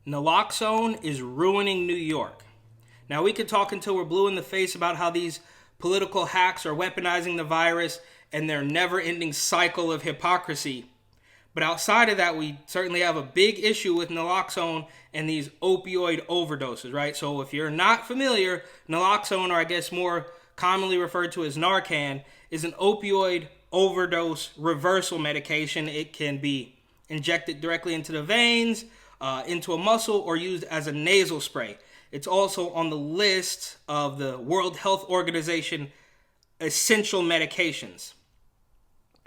Naloxone is ruining New York. Now, we could talk until we're blue in the face about how these political hacks are weaponizing the virus and their never-ending cycle of hypocrisy. But outside of that, we certainly have a big issue with naloxone and these opioid overdoses, right? So if you're not familiar, naloxone, or I guess more commonly referred to as Narcan, is an opioid overdose reversal medication. It can be injected directly into the veins, into a muscle, or used as a nasal spray. It's also on the list of the World Health Organization essential medications.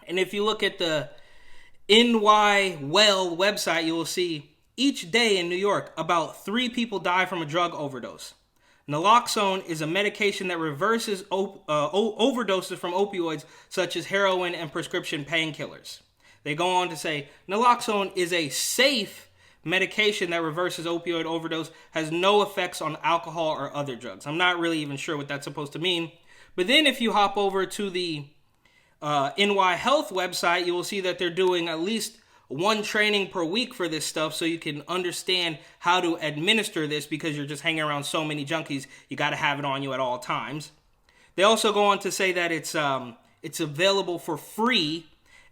And if you look at the NY Well website, you will see each day in New York, about 3 people die from a drug overdose. Naloxone is a medication that reverses overdoses from opioids such as heroin and prescription painkillers. They go on to say, naloxone is a safe medication that reverses opioid overdose, has no effects on alcohol or other drugs. I'm not really even sure what that's supposed to mean. But then if you hop over to the NY Health website, you will see that they're doing at least one training per week for this stuff so you can understand how to administer this, because you're just hanging around so many junkies, you got to have it on you at all times. They also go on to say that it's available for free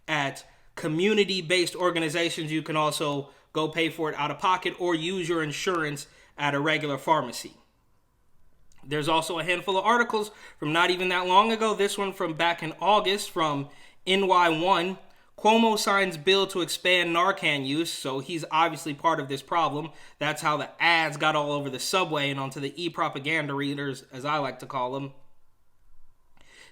at community-based organizations. You can also go pay for it out of pocket or use your insurance at a regular pharmacy. There's also a handful of articles from not even that long ago. This one from back in August from NY1. Cuomo signs bill to expand Narcan use, so he's obviously part of this problem. That's how the ads got all over the subway and onto the e-propaganda readers, as I like to call them.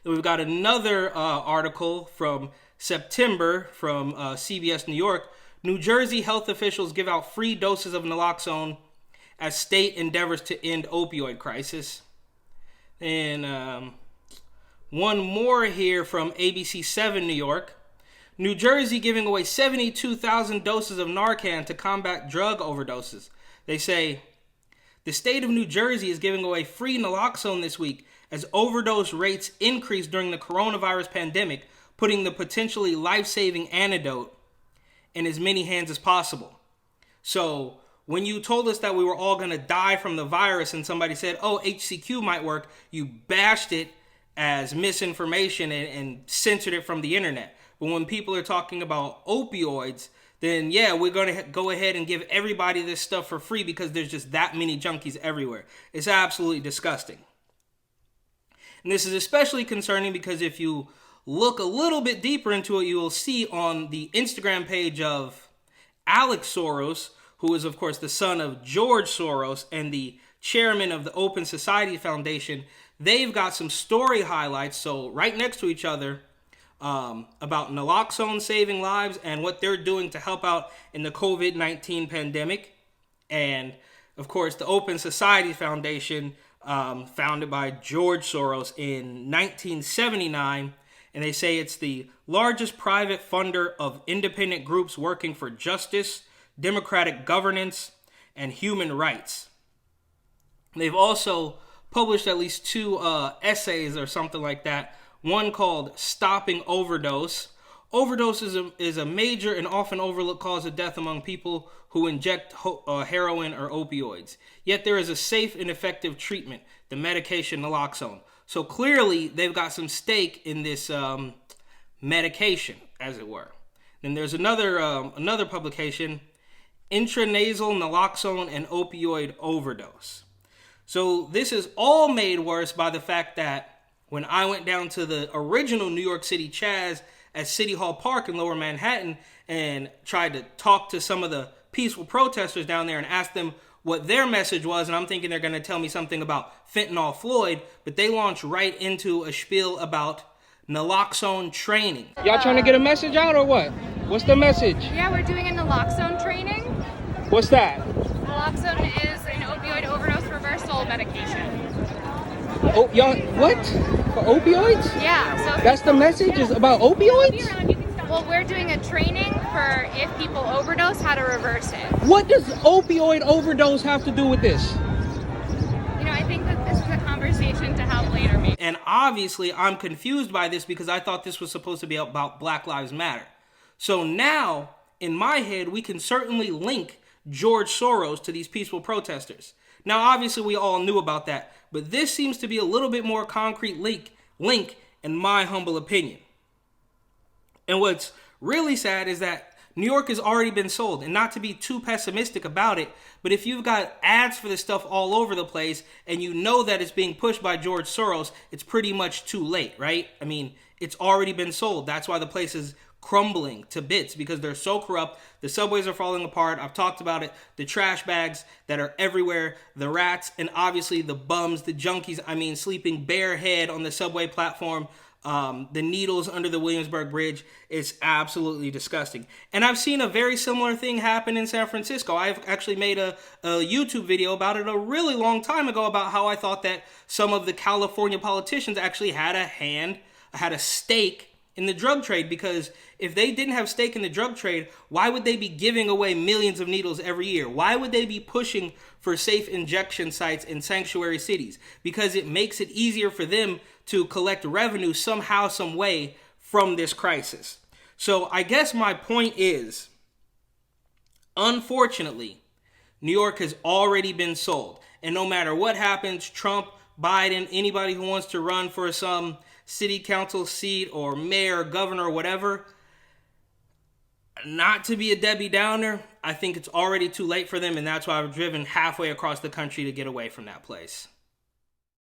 Then we've got another article from September from CBS New York. New Jersey health officials give out free doses of naloxone as state endeavors to end opioid crisis. And one more here from ABC 7 New York. New Jersey giving away 72,000 doses of Narcan to combat drug overdoses. They say, the state of New Jersey is giving away free naloxone this week as overdose rates increase during the coronavirus pandemic, putting the potentially life-saving antidote in as many hands as possible. So when you told us that we were all going to die from the virus and somebody said, oh, HCQ might work, you bashed it as misinformation and censored it from the internet. But when people are talking about opioids, then yeah, we're going to go ahead and give everybody this stuff for free because there's just that many junkies everywhere. It's absolutely disgusting. And this is especially concerning because if you look a little bit deeper into it, you will see on the Instagram page of Alex Soros, who is, of course, the son of George Soros and the chairman of the Open Society Foundation, they've got some story highlights, so right next to each other, about naloxone saving lives and what they're doing to help out in the COVID-19 pandemic. And, of course, the Open Society Foundation, founded by George Soros in 1979, and they say it's the largest private funder of independent groups working for justice, democratic governance, and human rights. They've also published at least 2 essays or something like that. One called Stopping Overdose. Overdose is a major and often overlooked cause of death among people who inject heroin or opioids. Yet there is a safe and effective treatment, the medication naloxone. So clearly, they've got some stake in this medication, as it were. Then there's another publication, Intranasal Naloxone and Opioid Overdose. So this is all made worse by the fact that when I went down to the original New York City Chaz at City Hall Park in Lower Manhattan and tried to talk to some of the peaceful protesters down there and ask them what their message was, and I'm thinking they're going to tell me something about fentanyl Floyd, but they launched right into a spiel about naloxone training. Y'all trying to get a message out or what? What's the message? Yeah, we're doing a naloxone training. What's that? Naloxone is an opioid overdose reversal medication. Oh, y'all, what? For opioids? Yeah. So that's the message? Is about opioids? Well, we're doing a training for if people overdose, how to reverse it. What does opioid overdose have to do with this? You know, I think that this is a conversation to have later, maybe. And obviously, I'm confused by this because I thought this was supposed to be about Black Lives Matter. So now, in my head, we can certainly link George Soros to these peaceful protesters. Now, obviously, we all knew about that, but this seems to be a little bit more concrete link in my humble opinion. And what's really sad is that New York has already been sold, and not to be too pessimistic about it, but if you've got ads for this stuff all over the place and you know that it's being pushed by George Soros, it's pretty much too late, right? I mean, it's already been sold. That's why the place is crumbling to bits, because they're so corrupt. The subways are falling apart. I've talked about it. The trash bags that are everywhere, the rats, and obviously the bums, the junkies, sleeping barehead on the subway platform. The needles under the Williamsburg Bridge is absolutely disgusting. And I've seen a very similar thing happen in San Francisco. I've actually made a YouTube video about it a really long time ago about how I thought that some of the California politicians actually had a stake in the drug trade, because if they didn't have stake in the drug trade, why would they be giving away millions of needles every year? Why would they be pushing for safe injection sites in sanctuary cities? Because it makes it easier for them to collect revenue somehow, some way from this crisis. So I guess my point is, unfortunately, New York has already been sold. And no matter what happens, Trump, Biden, anybody who wants to run for some city council seat or mayor or governor or whatever, not to be a Debbie Downer, I think it's already too late for them, and that's why I've driven halfway across the country to get away from that place.